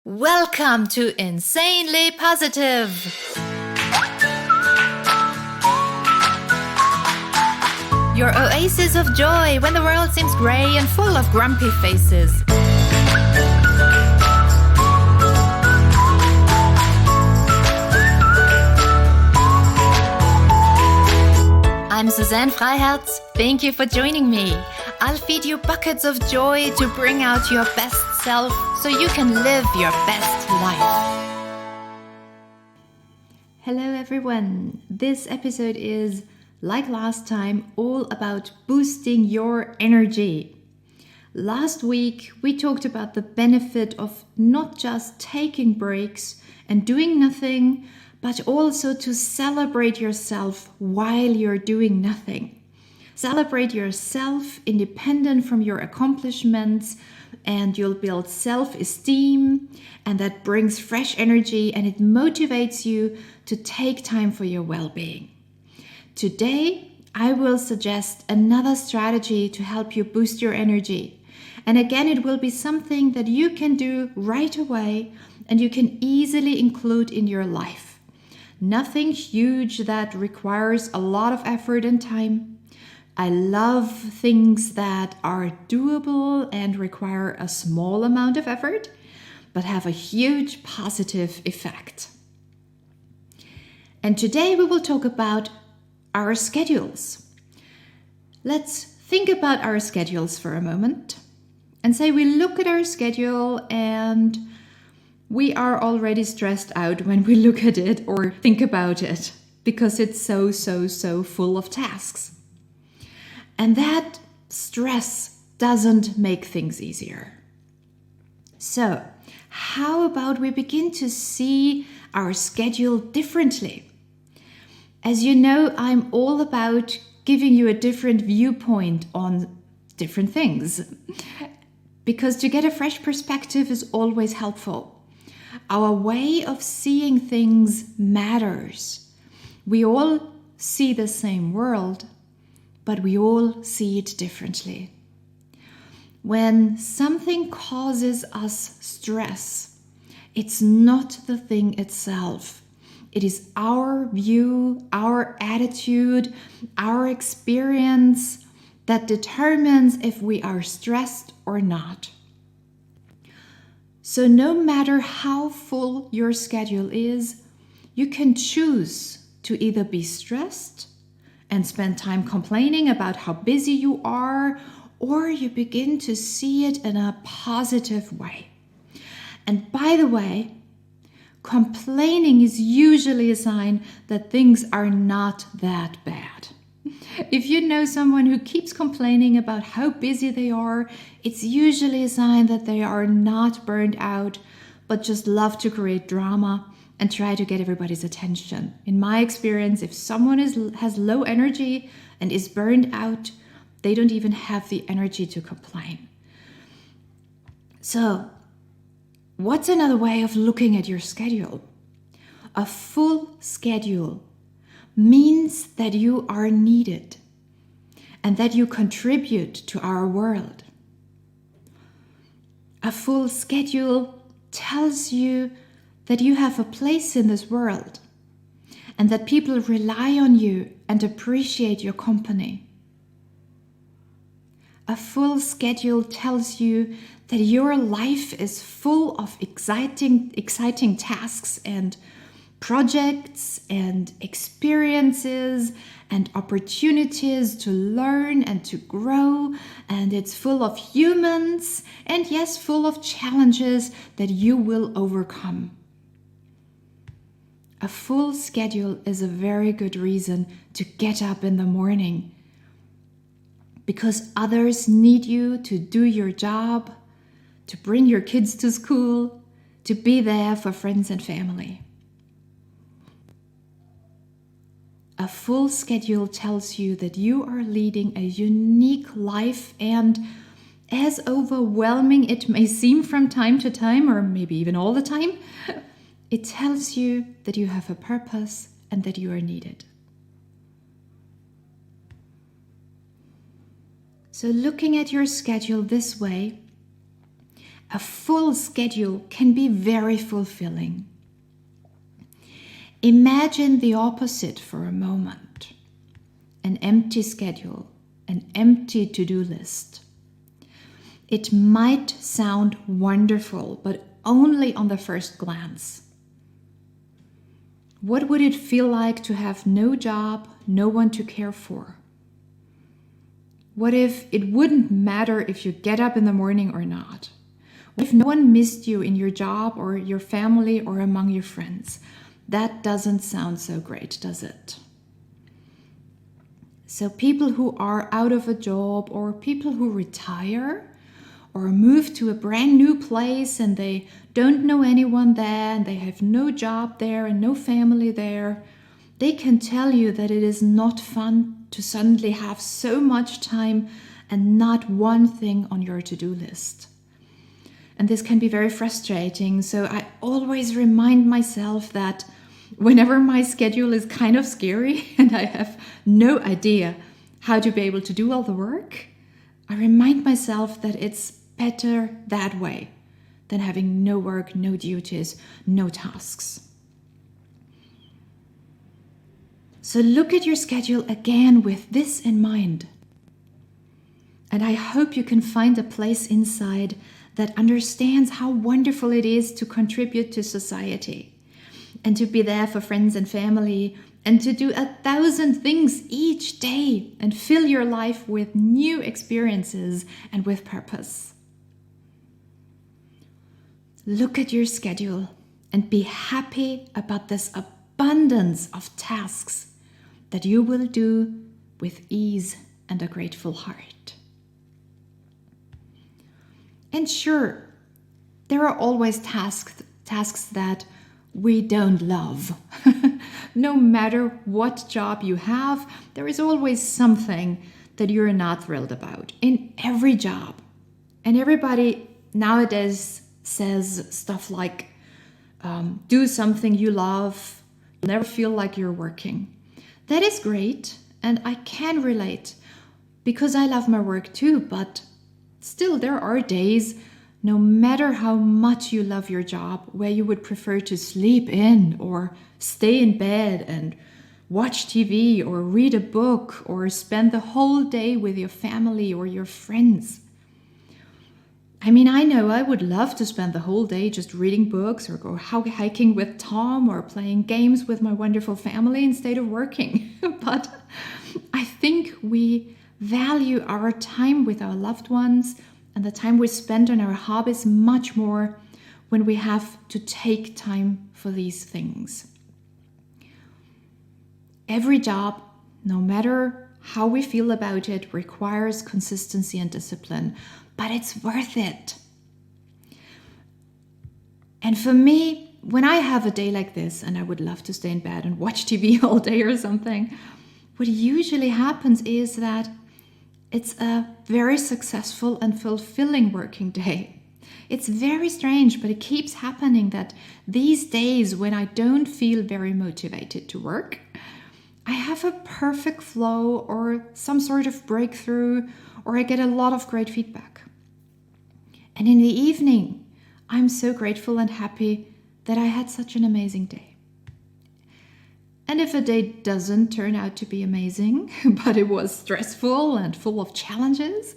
Welcome to Insanely Positive! Your oasis of joy when the world seems grey and full of grumpy faces. I'm Suzanne Freiherz. Thank you for joining me. I'll feed you buckets of joy to bring out your best self so you can live your best life. Hello everyone. This episode is, like last time, all about boosting your energy. Last week we talked about the benefit of not just taking breaks and doing nothing, but also to celebrate yourself while you're doing nothing. Celebrate yourself independent from your accomplishments, and you'll build self-esteem, and that brings fresh energy and it motivates you to take time for your well-being. Today, I will suggest another strategy to help you boost your energy. And again, it will be something that you can do right away and you can easily include in your life. Nothing huge that requires a lot of effort and time. I love things that are doable and require a small amount of effort, but have a huge positive effect. And today we will talk about our schedules. Let's think about our schedules for a moment and say we look at our schedule and we are already stressed out when we look at it or think about it because it's so full of tasks. And that stress doesn't make things easier. So, how about we begin to see our schedule differently? As you know, I'm all about giving you a different viewpoint on different things, because to get a fresh perspective is always helpful. Our way of seeing things matters. We all see the same world, but we all see it differently. When something causes us stress, it's not the thing itself. It is our view, our attitude, our experience that determines if we are stressed or not. So no matter how full your schedule is, you can choose to either be stressed and spend time complaining about how busy you are, or you begin to see it in a positive way. And by the way, complaining is usually a sign that things are not that bad. If you know someone who keeps complaining about how busy they are, it's usually a sign that they are not burned out, but just love to create drama and try to get everybody's attention. In my experience, if someone has low energy and is burned out, they don't even have the energy to complain. So, what's another way of looking at your schedule? A full schedule means that you are needed and that you contribute to our world. A full schedule tells you that you have a place in this world and that people rely on you and appreciate your company. A full schedule tells you that your life is full of exciting tasks and projects and experiences and opportunities to learn and to grow, and it's full of humans and yes, full of challenges that you will overcome. A full schedule is a very good reason to get up in the morning because others need you to do your job, to bring your kids to school, to be there for friends and family. A full schedule tells you that you are leading a unique life, and as overwhelming it may seem from time to time, or maybe even all the time, it tells you that you have a purpose and that you are needed. So looking at your schedule this way A full schedule can be very fulfilling. Imagine the opposite for a moment. An empty schedule, an empty to-do list. It might sound wonderful, but only on the first glance. What would it feel like to have no job, no one to care for? What if it wouldn't matter if you get up in the morning or not? What if no one missed you in your job or your family or among your friends? That doesn't sound so great, does it? So people who are out of a job or people who retire or move to a brand new place and they don't know anyone there and they have no job there and no family there, they can tell you that it is not fun to suddenly have so much time and not one thing on your to-do list. And this can be very frustrating. So I always remind myself that whenever my schedule is kind of scary and I have no idea how to be able to do all the work, I remind myself that it's better that way than having no work, no duties, no tasks. So look at your schedule again with this in mind. And I hope you can find a place inside that understands how wonderful it is to contribute to society and to be there for friends and family and to do 1,000 things each day and fill your life with new experiences and with purpose. Look at your schedule and be happy about this abundance of tasks that you will do with ease and a grateful heart. And sure, there are always tasks that we don't love. No matter what job you have, there is always something that you're not thrilled about in every job. And everybody nowadays says stuff like, do something you love, you'll never feel like you're working. That is great, and I can relate because I love my work too, but still there are days, no matter how much you love your job, where you would prefer to sleep in or stay in bed and watch TV or read a book or spend the whole day with your family or your friends. I mean, I know I would love to spend the whole day just reading books or go hiking with Tom or playing games with my wonderful family instead of working. But I think we value our time with our loved ones and the time we spend on our hobbies much more when we have to take time for these things. Every job, no matter how we feel about it, requires consistency and discipline, but it's worth it. And for me, when I have a day like this and I would love to stay in bed and watch TV all day or something, what usually happens is that it's a very successful and fulfilling working day. It's very strange, but it keeps happening that these days when I don't feel very motivated to work, I have a perfect flow or some sort of breakthrough, or I get a lot of great feedback. And in the evening, I'm so grateful and happy that I had such an amazing day. And if a day doesn't turn out to be amazing, but it was stressful and full of challenges,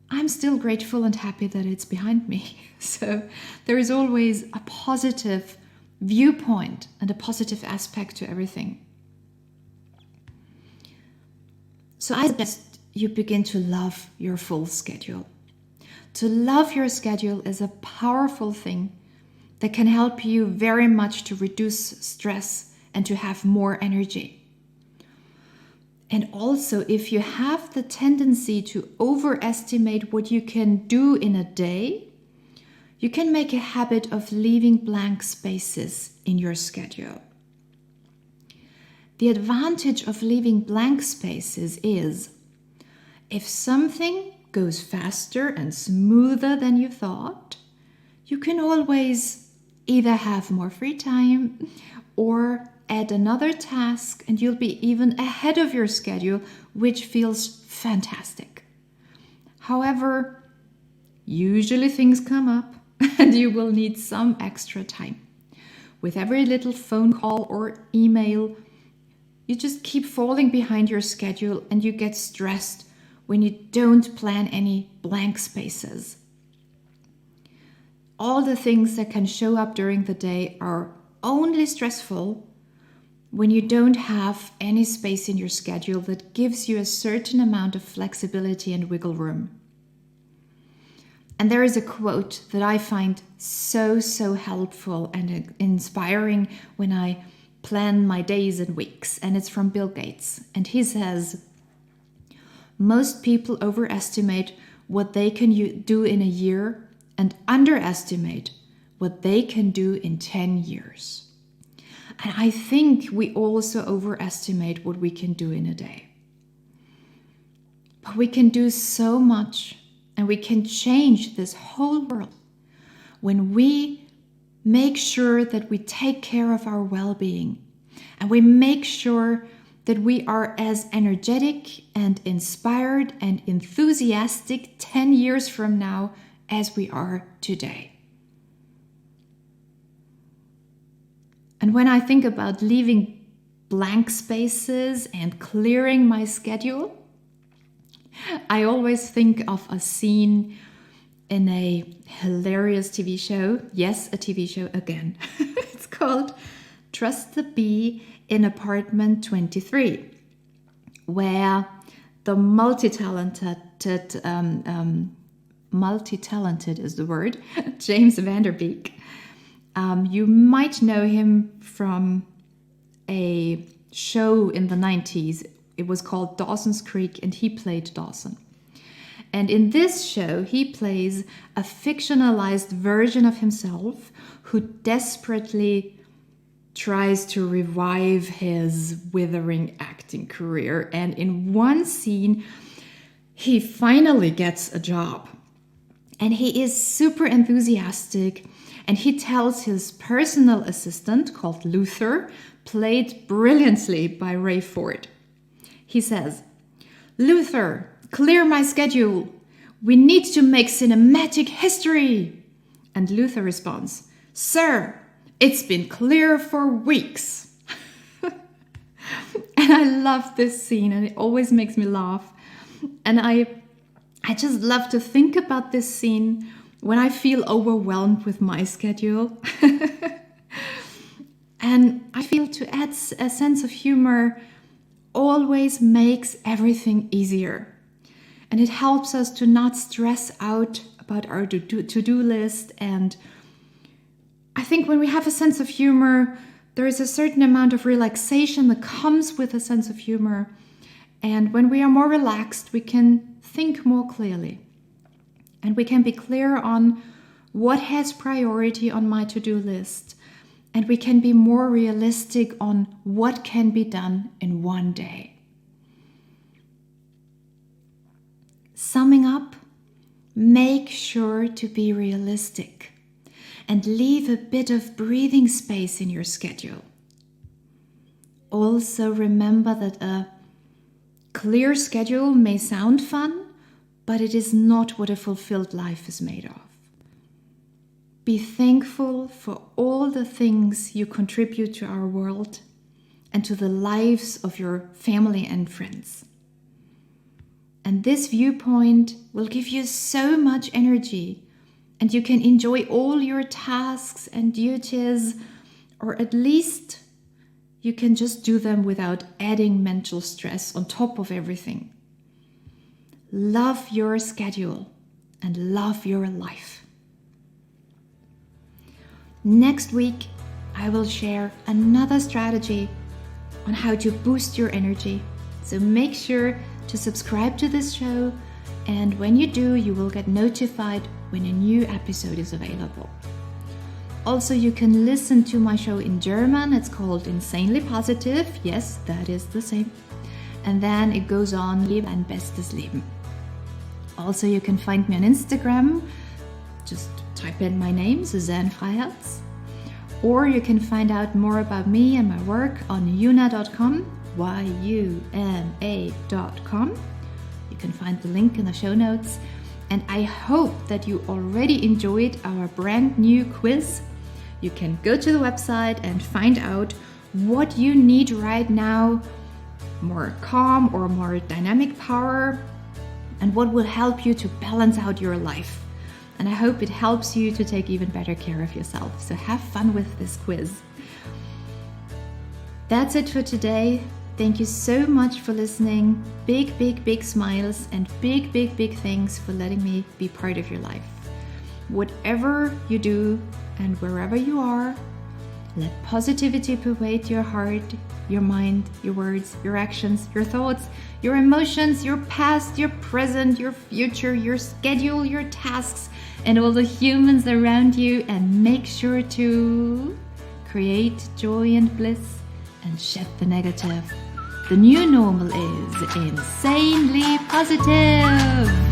I'm still grateful and happy that it's behind me. So there is always a positive viewpoint and a positive aspect to everything. So I suggest you begin to love your full schedule. To love your schedule is a powerful thing that can help you very much to reduce stress and to have more energy. And also, if you have the tendency to overestimate what you can do in a day, you can make a habit of leaving blank spaces in your schedule. The advantage of leaving blank spaces is if something goes faster and smoother than you thought, you can always either have more free time or add another task and you'll be even ahead of your schedule, which feels fantastic. However, Usually things come up and you will need some extra time. With every little phone call or email, you just keep falling behind your schedule and you get stressed when you don't plan any blank spaces. All the things that can show up during the day are only stressful when you don't have any space in your schedule that gives you a certain amount of flexibility and wiggle room. And there is a quote that I find so helpful and inspiring when I plan my days and weeks, and it's from Bill Gates. And he says, "Most people overestimate what they can do in a year and underestimate what they can do in 10 years. And I think we also overestimate what we can do in a day. But we can do so much, and we can change this whole world when we make sure that we take care of our well-being, and we make sure that we are as energetic and inspired and enthusiastic 10 years from now as we are today." And when I think about leaving blank spaces and clearing my schedule, I always think of a scene in a hilarious TV show. Yes, a TV show again. It's called Trust the Bee in Apartment 23, where the multi-talented is the word, James Van Der Beek. You might know him from a show in the 90s. It was called Dawson's Creek, and he played Dawson. And in this show, he plays a fictionalized version of himself who desperately tries to revive his withering acting career. And in one scene, he finally gets a job. And he is super enthusiastic. And he tells his personal assistant, called Luther, played brilliantly by Ray Ford. He says, "Luther, clear my schedule. We need to make cinematic history." And Luther responds, "Sir, it's been clear for weeks." And I love this scene, and it always makes me laugh. And I just love to think about this scene when I feel overwhelmed with my schedule. And I feel to add a sense of humor always makes everything easier. And it helps us to not stress out about our to-do list. And I think when we have a sense of humor, there is a certain amount of relaxation that comes with a sense of humor. And when we are more relaxed, we can think more clearly. And we can be clear on what has priority on my to-do list. And we can be more realistic on what can be done in one day. Summing up, make sure to be realistic and leave a bit of breathing space in your schedule. Also remember that a clear schedule may sound fun, but it is not what a fulfilled life is made of. Be thankful for all the things you contribute to our world and to the lives of your family and friends. And this viewpoint will give you so much energy, and you can enjoy all your tasks and duties, or at least you can just do them without adding mental stress on top of everything. Love your schedule and love your life. Next week, I will share another strategy on how to boost your energy. So make sure to subscribe to this show, and when you do, you will get notified when a new episode is available. Also, you can listen to my show in German. It's called Insanely Positive. Yes, that is the same. And then it goes on, Leben ein bestes Leben. Also, you can find me on Instagram. Just type in my name, Suzanne Freiherz. Or you can find out more about me and my work on yuna.com, yuna.com. You can find the link in the show notes. And I hope that you already enjoyed our brand new quiz. You can go to the website and find out what you need right now, more calm or more dynamic power, and what will help you to balance out your life. And I hope it helps you to take even better care of yourself. So have fun with this quiz. That's it for today. Thank you so much for listening. Big, big, big smiles and big, big, big thanks for letting me be part of your life. Whatever you do and wherever you are, let positivity pervade your heart, your mind, your words, your actions, your thoughts, your emotions, your past, your present, your future, your schedule, your tasks, and all the humans around you, and make sure to create joy and bliss and shed the negative. The new normal is insanely positive.